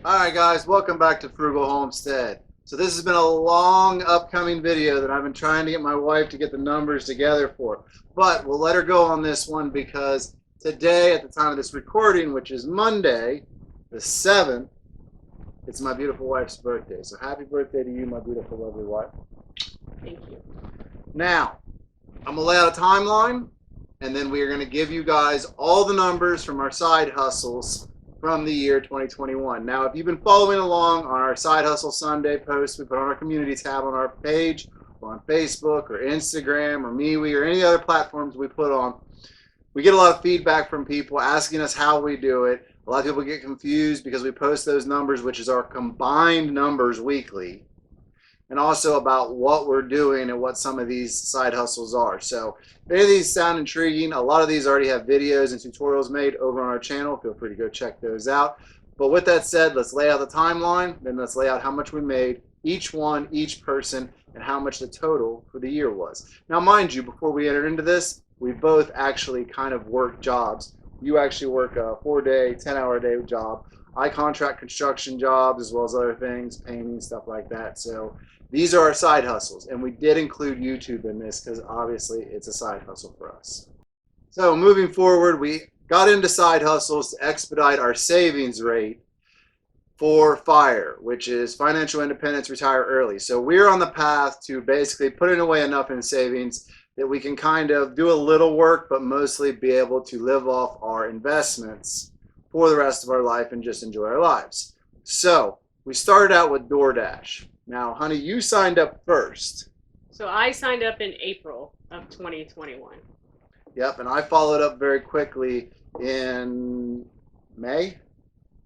Alright guys, welcome back to Frugal Homestead. So this has been a long upcoming video that I've been trying to get my wife to get the numbers together for. But we'll let her go on this one because today, at the time of this recording, which is Monday, the 7th, it's my beautiful wife's birthday. So happy birthday to you, my beautiful, lovely wife. Thank you. Now, I'm going to lay out a timeline, and then we are going to give you guys all the numbers from our side hustles from the year 2021. Now, if you've been following along on our Side Hustle Sunday posts we put on our community tab on our page, or on Facebook, or Instagram, or MeWe, or any other platforms we put on, we get a lot of feedback from people asking us how we do it. A lot of people get confused because we post those numbers, which is our combined numbers weekly, and also about what we're doing and what some of these side hustles are. So if any of these sound intriguing, a lot of these already have videos and tutorials made over on our channel. Feel free to go check those out. But with that said, let's lay out the timeline, then let's lay out how much we made, each one, each person, and how much the total for the year was. Now, mind you, before we enter into this, we both actually kind of work jobs. You actually work a 4-day, 10-hour-a-day job. I contract construction jobs as well as other things, painting, stuff like that. So these are our side hustles, and we did include YouTube in this because obviously it's a side hustle for us. So moving forward, we got into side hustles to expedite our savings rate for FIRE, which is Financial Independence, Retire Early. So we're on the path to basically putting away enough in savings that we can kind of do a little work, but mostly be able to live off our investments for the rest of our life and just enjoy our lives. So we started out with DoorDash. Now, honey, you signed up first. So I signed up in April of 2021. Yep, and I followed up very quickly in May.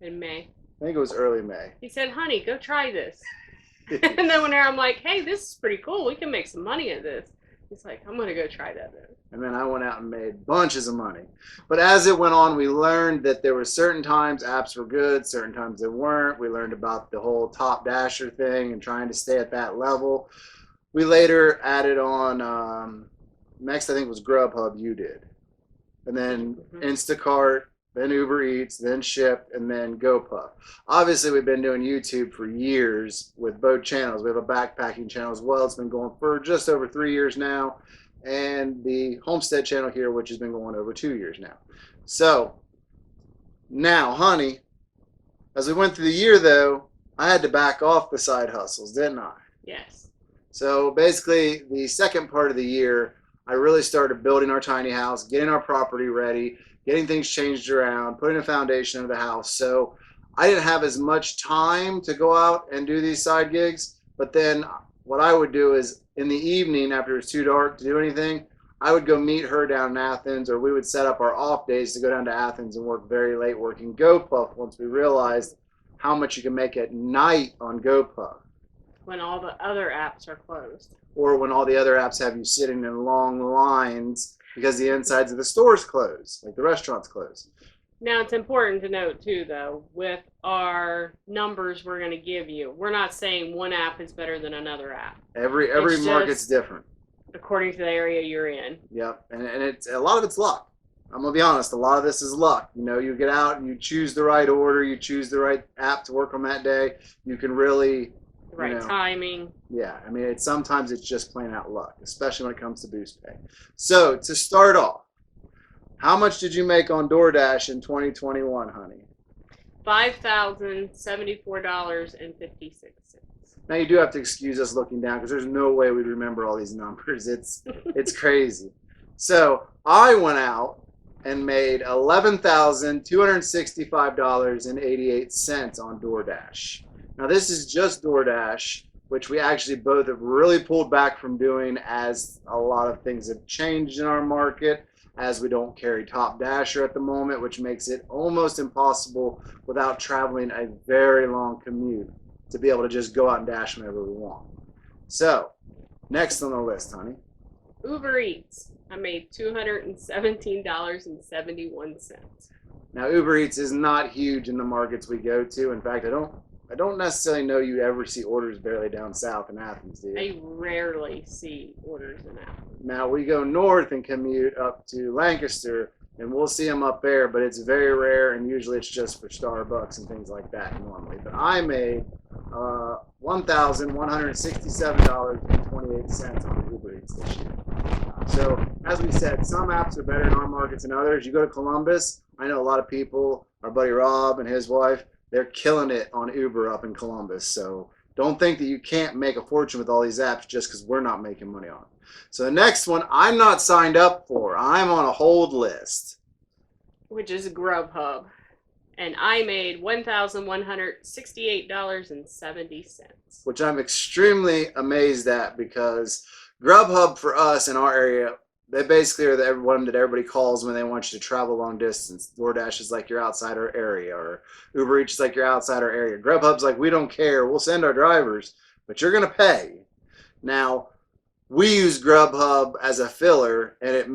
In May. I think it was early May. He said, honey, go try this. And then when I'm like, hey, this is pretty cool. We can make some money at this. He's like, I'm going to go try that then. And then I went out and made bunches of money. But as it went on, we learned that there were certain times apps were good, certain times they weren't. We learned about the whole top dasher thing and trying to stay at that level. We later added on, next I think was Grubhub, you did. And then Instacart, then Uber Eats, then Shipt, and then GoPuff. Obviously, we've been doing YouTube for years with both channels. We have a backpacking channel as well. It's been going for just over 3 years now. And the Homestead channel here, which has been going over 2 years now. So, now, honey, as we went through the year, though, I had to back off the side hustles, didn't I? Yes. So, basically, the second part of the year, I really started building our tiny house, getting our property ready, getting things changed around, putting a foundation of the house. So I didn't have as much time to go out and do these side gigs. But then what I would do is in the evening after it's too dark to do anything, I would go meet her down in Athens, or we would set up our off days to go down to Athens and work very late working GoPuff once we realized how much you can make at night on GoPuff. When all the other apps are closed. Or when all the other apps have you sitting in long lines because the insides of the stores close, like the restaurants close. Now, it's important to note, too, though, with our numbers we're going to give you, we're not saying one app is better than another app. Every market's different. According to the area you're in. Yep, and it's a lot of it's luck. I'm going to be honest, a lot of this is luck. You know, you get out and you choose the right order, you choose the right app to work on that day. You can really... Right timing. Yeah, I mean, sometimes it's just plain out luck, especially when it comes to Boost Pay. So, to start off, how much did you make on DoorDash in 2021, honey? $5,074.56. Now, you do have to excuse us looking down because there's no way we'd remember all these numbers. It's crazy. So, I went out and made $11,265.88 on DoorDash. Now, this is just DoorDash, which we actually both have really pulled back from doing as a lot of things have changed in our market, as we don't carry Top Dasher at the moment, which makes it almost impossible without traveling a very long commute to be able to just go out and dash whenever we want. So, next on the list, honey. Uber Eats. I made $217.71. Now, Uber Eats is not huge in the markets we go to. In fact, I I don't necessarily know you ever see orders barely down south in Athens, do you? I rarely see orders in Athens. Now we go north and commute up to Lancaster, and we'll see them up there, but it's very rare, and usually it's just for Starbucks and things like that normally. But I made $1,167.28 on Uber Eats this year. So, as we said, some apps are better in our markets than others. You go to Columbus, I know a lot of people, our buddy Rob and his wife, they're killing it on Uber up in Columbus. So, don't think that you can't make a fortune with all these apps just because we're not making money on them. So, the next one I'm not signed up for. I'm on a hold list, which is Grubhub. And I made $1,168.70. which I'm extremely amazed at because Grubhub for us in our area, they basically are the one that everybody calls when they want you to travel long distance. DoorDash is like you're outside our area, or Uber Eats is like you're outside our area. Grubhub's like, we don't care. We'll send our drivers, but you're going to pay. Now, we use Grubhub as a filler, and it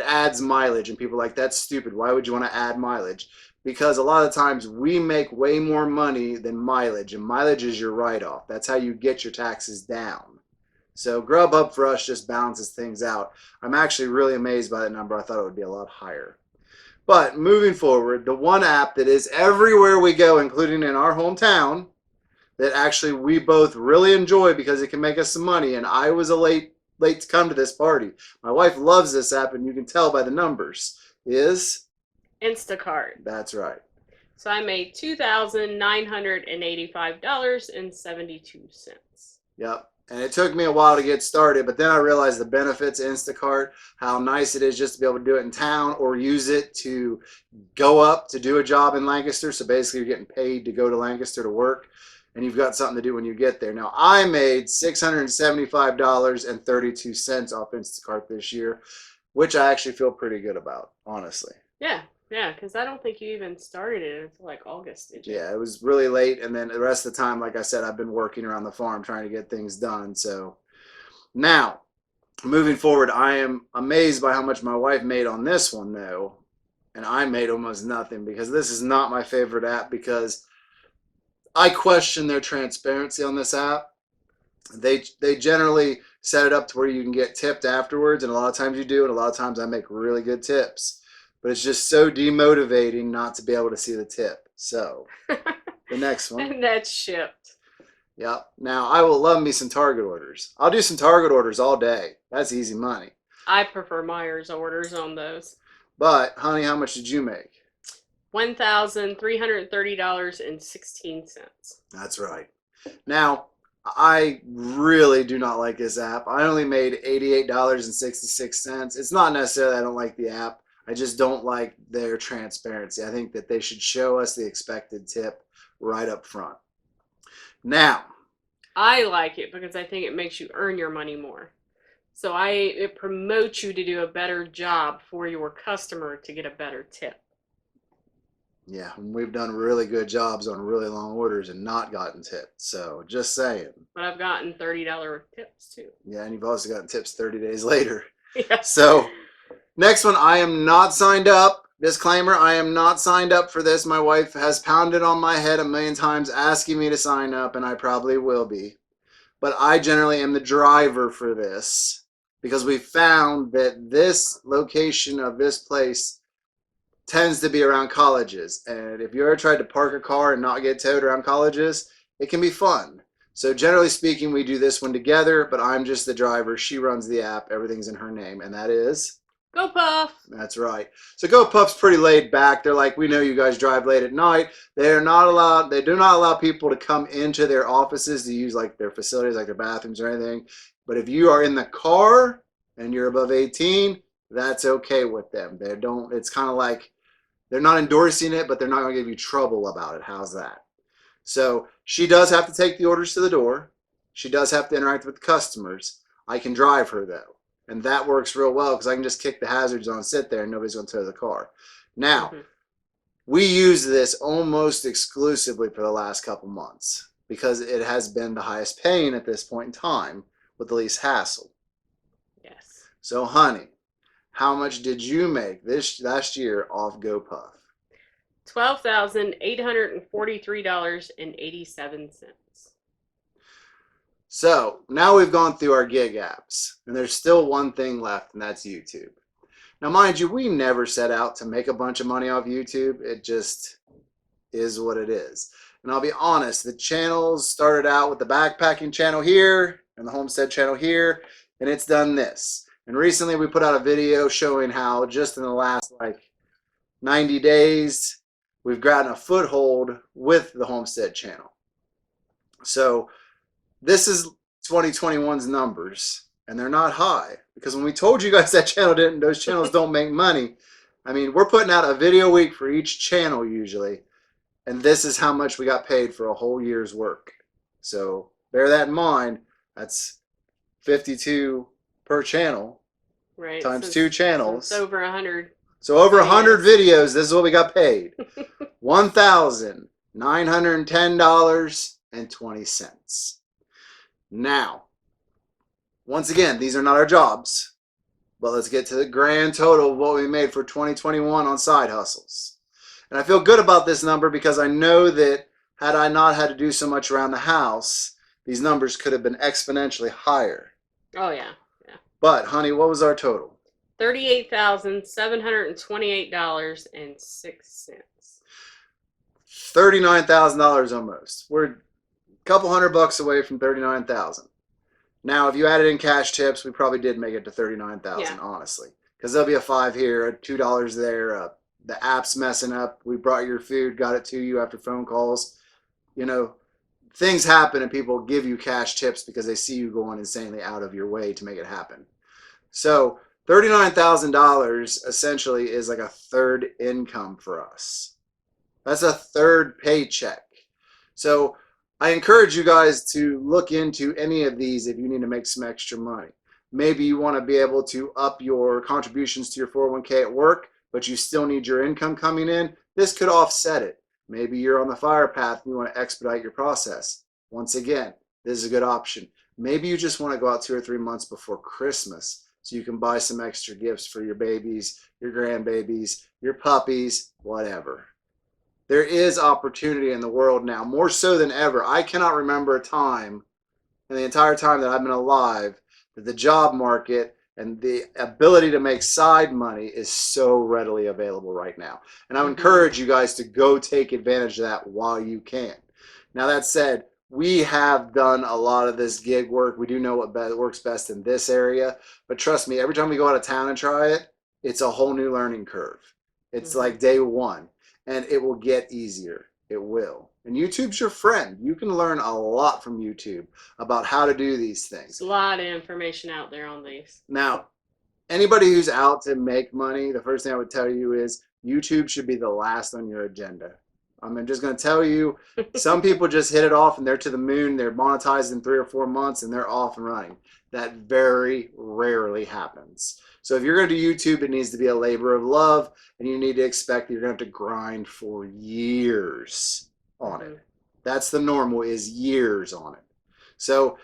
adds mileage, and people are like, that's stupid. Why would you want to add mileage? Because a lot of times we make way more money than mileage, and mileage is your write-off. That's how you get your taxes down. So Grubhub for us just balances things out. I'm actually really amazed by that number. I thought it would be a lot higher. But moving forward, the one app that is everywhere we go, including in our hometown, that actually we both really enjoy because it can make us some money. And I was late to come to this party. My wife loves this app, and you can tell by the numbers. Is Instacart. That's right. So I made $2,985.72. Yep. And it took me a while to get started, but then I realized the benefits of Instacart, how nice it is just to be able to do it in town or use it to go up to do a job in Lancaster. So basically you're getting paid to go to Lancaster to work, and you've got something to do when you get there. Now, I made $675.32 off Instacart this year, which I actually feel pretty good about, honestly. Yeah, because I don't think you even started it until like August, did you? Yeah, it was really late, and then the rest of the time, like I said, I've been working around the farm trying to get things done. So now, moving forward, I am amazed by how much my wife made on this one, though, and I made almost nothing because this is not my favorite app because I question their transparency on this app. They generally set it up to where you can get tipped afterwards, and a lot of times you do, and a lot of times I make really good tips. But it's just so demotivating not to be able to see the tip. So, the next one. And that's shipped. Yep. Now, I will love me some Target orders. I'll do some Target orders all day. That's easy money. I prefer Myers orders on those. But, honey, how much did you make? $1,330.16. That's right. Now, I really do not like this app. I only made $88.66. It's not necessarily I don't like the app. I just don't like their transparency. I think that they should show us the expected tip right up front. Now, I like it because I think it makes you earn your money more. So it promotes you to do a better job for your customer to get a better tip. Yeah, we've done really good jobs on really long orders and not gotten tips. So just saying. But I've gotten $30 tips too. Yeah, and you've also gotten tips 30 days later. Yeah. So next one, I am not signed up. Disclaimer, I am not signed up for this. My wife has pounded on my head a million times asking me to sign up, and I probably will be. But I generally am the driver for this because we found that this location of this place tends to be around colleges. And if you ever tried to park a car and not get towed around colleges, it can be fun. So generally speaking, we do this one together, but I'm just the driver. She runs the app. Everything's in her name, and that is GoPuff. That's right. So GoPuff's pretty laid back. They're like, we know you guys drive late at night. They do not allow people to come into their offices to use like their facilities, like their bathrooms or anything. But if you are in the car and you're above 18, that's okay with them. It's kind of like they're not endorsing it, but they're not going to give you trouble about it. How's that? So she does have to take the orders to the door. She does have to interact with the customers. I can drive her though. And that works real well because I can just kick the hazards on, sit there, and nobody's going to tow the car. Now, we use this almost exclusively for the last couple months because it has been the highest paying at this point in time with the least hassle. Yes. So, honey, how much did you make this last year off GoPuff? $12,843.87. So now we've gone through our gig apps, and there's still one thing left, and that's YouTube. Now, mind you, we never set out to make a bunch of money off YouTube. It just is what it is. And I'll be honest, the channels started out with the backpacking channel here and the Homestead channel here, and it's done this. And recently we put out a video showing how just in the last 90 days, we've gotten a foothold with the Homestead channel. So this is 2021's numbers, and they're not high, because when we told you guys that those channels don't make money, I mean, we're putting out a video a week for each channel usually, and this is how much we got paid for a whole year's work. So bear that in mind. That's 52 per channel, right, times two channels. It's over 100. So over 100 videos, this is what we got paid. $1,910.20. Now, once again, these are not our jobs, but let's get to the grand total of what we made for 2021 on side hustles. And I feel good about this number because I know that had I not had to do so much around the house, these numbers could have been exponentially higher. Oh, yeah. But, honey, what was our total? $38,728.06. $39,000 almost. We're a couple $100 away from $39,000. Now, if you added in cash tips, we probably did make it to $39,000, honestly, because there'll be a $5 here, a $2 there. The app's messing up. We brought your food, got it to you after phone calls. You know, things happen, and people give you cash tips because they see you going insanely out of your way to make it happen. So $39,000 essentially is like a third income for us. That's a third paycheck. So I encourage you guys to look into any of these if you need to make some extra money. Maybe you want to be able to up your contributions to your 401k at work, but you still need your income coming in. This could offset it. Maybe you're on the FIRE path and you want to expedite your process. Once again, this is a good option. Maybe you just want to go out 2 or 3 months before Christmas so you can buy some extra gifts for your babies, your grandbabies, your puppies, whatever. There is opportunity in the world now, more so than ever. I cannot remember a time in the entire time that I've been alive that the job market and the ability to make side money is so readily available right now. And I encourage you guys to go take advantage of that while you can. Now, that said, we have done a lot of this gig work. We do know what works best in this area. But trust me, every time we go out of town and try it, it's a whole new learning curve. It's like day one. And it will get easier. It will. And YouTube's your friend. You can learn a lot from YouTube about how to do these things. There's a lot of information out there on these. Now, anybody who's out to make money, the first thing I would tell you is YouTube should be the last on your agenda. I'm just going to tell you, some people just hit it off and they're to the moon. They're monetized in 3 or 4 months and they're off and running. That very rarely happens. So if you're going to do YouTube, it needs to be a labor of love, and you need to expect that you're going to have to grind for years on it. That's the normal, is years on it. So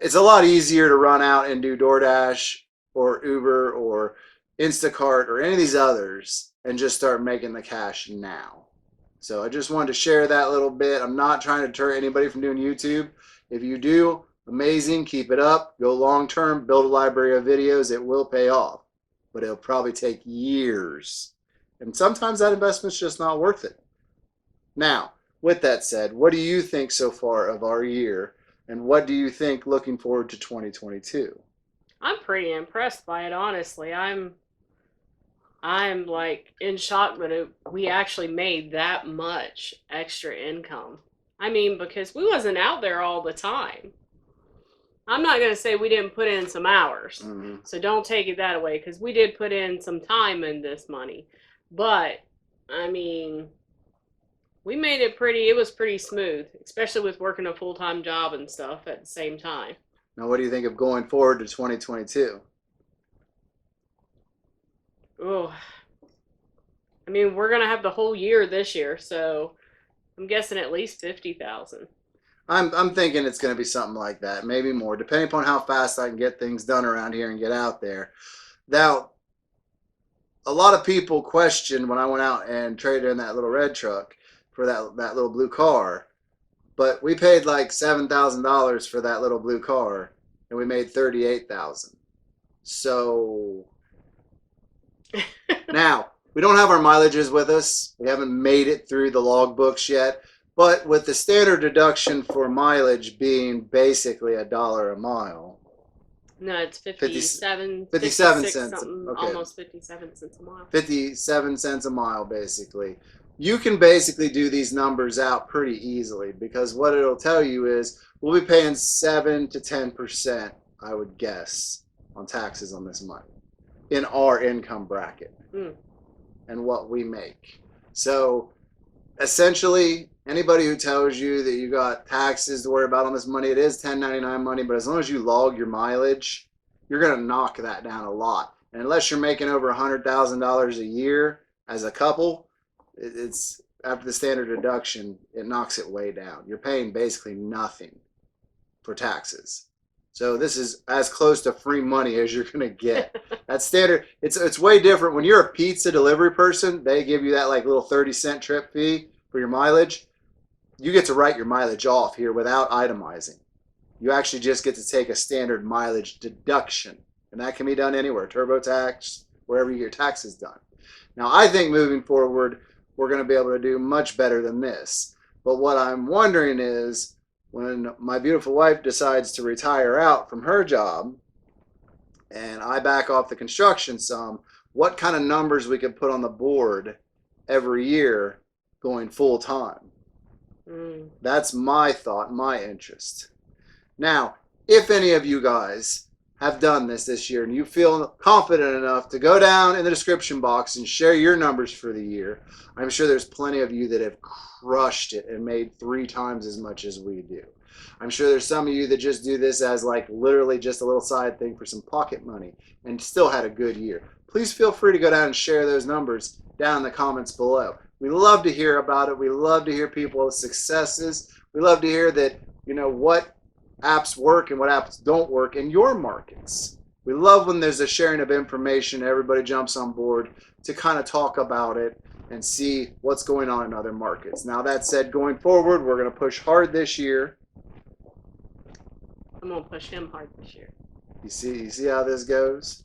it's a lot easier to run out and do DoorDash or Uber or Instacart or any of these others and just start making the cash now. So I just wanted to share that little bit. I'm not trying to deter anybody from doing YouTube. If you do, amazing, keep it up, go long term, build a library of videos. It will pay off, but it'll probably take years. And sometimes that investment's just not worth it. Now, with that said, what do you think so far of our year? And what do you think looking forward to 2022? I'm pretty impressed by it, honestly. I'm like in shock that we actually made that much extra income. I mean, because we wasn't out there all the time. I'm not going to say we didn't put in some hours. So don't take it that way, because we did put in some time in this money. But, I mean, we made it was pretty smooth, especially with working a full-time job and stuff at the same time. Now, what do you think of going forward to 2022? Oh, I mean, we're going to have the whole year this year, so I'm guessing at least 50,000. I'm thinking it's going to be something like that, maybe more, depending upon how fast I can get things done around here and get out there. Now, a lot of people questioned when I went out and traded in that little red truck for that little blue car. But we paid like $7,000 for that little blue car, and we made $38,000. So now we don't have our mileages with us. We haven't made it through the log books yet. But with the standard deduction for mileage being basically $1 a mile. No, it's 57 cents. something, Okay. almost 57 cents a mile. 57 cents a mile, basically. You can basically do these numbers out pretty easily because what it'll tell you is we'll be paying 7 to 10%, I would guess, on taxes on this money in our income bracket and what we make. So essentially, anybody who tells you that you got taxes to worry about on this money, it is 1099 money, but as long as you log your mileage, you're going to knock that down a lot. And unless you're making over $100,000 a year as a couple, it's after the standard deduction, it knocks it way down. You're paying basically nothing for taxes. So this is as close to free money as you're going to get. That's standard. It's way different. When you're a pizza delivery person, they give you that like little 30-cent trip fee for your mileage. You get to write your mileage off here without itemizing. You actually just get to take a standard mileage deduction. And that can be done anywhere, TurboTax, wherever you get your taxes done. Now, I think moving forward, we're going to be able to do much better than this. But what I'm wondering is, when my beautiful wife decides to retire out from her job and I back off the construction some, what kind of numbers we could put on the board every year going full time. That's my thought, my interest. Now, if any of you guys have done this year and you feel confident enough to go down in the description box and share your numbers for the year, I'm sure there's plenty of you that have crushed it and made 3 times as much as we do. I'm sure there's some of you that just do this as like literally just a little side thing for some pocket money and still had a good year. Please feel free to go down and share those numbers down in the comments below. We love to hear about it. We love to hear people's successes. We love to hear that, you know, what apps work and what apps don't work in your markets. We love when there's a sharing of information. Everybody jumps on board to kind of talk about it and see what's going on in other markets. Now, that said, going forward, we're going to push hard this year. I'm going to push him hard this year. You see how this goes?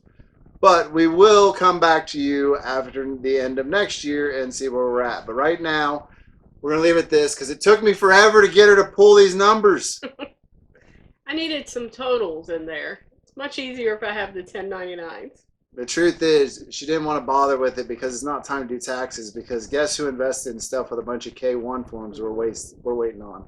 But we will come back to you after the end of next year and see where we're at. But right now, we're going to leave it this because it took me forever to get her to pull these numbers. I needed some totals in there. It's much easier if I have the 1099s. The truth is, she didn't want to bother with it because it's not time to do taxes. Because guess who invested in stuff with a bunch of K1 forms we're waiting on?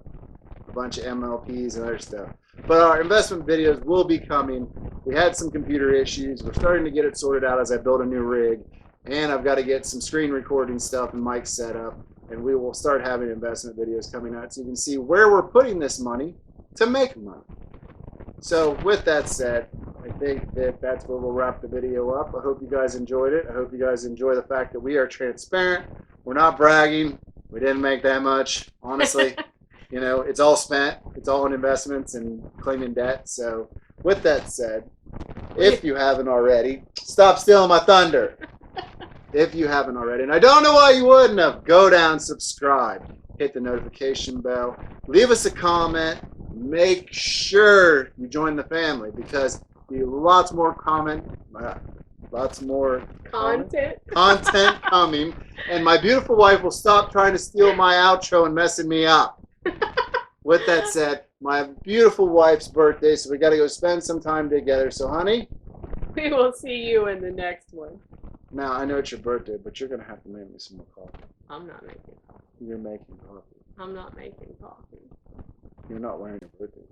A bunch of MLPs and other stuff. But our investment videos will be coming. We had some computer issues. We're starting to get it sorted out as I build a new rig. And I've got to get some screen recording stuff and mics set up. And we will start having investment videos coming out so you can see where we're putting this money to make money. So with that said, I think that's where we'll wrap the video up. I hope you guys enjoyed it. I hope you guys enjoy the fact that we are transparent. We're not bragging. We didn't make that much, honestly. You know, it's all spent. It's all in investments and claiming debt. So with that said, if you haven't already, stop stealing my thunder. If you haven't already, and I don't know why you wouldn't have, go down, subscribe, hit the notification bell, leave us a comment. Make sure you join the family because there'll be lots more content coming, and my beautiful wife will stop trying to steal my outro and messing me up. With that said, my beautiful wife's birthday, so we got to go spend some time together. So, honey, we will see you in the next one. Now, I know it's your birthday, but you're going to have to make me some more coffee. I'm not making coffee. You're making coffee. I'm not making coffee. You're not wearing your birthday.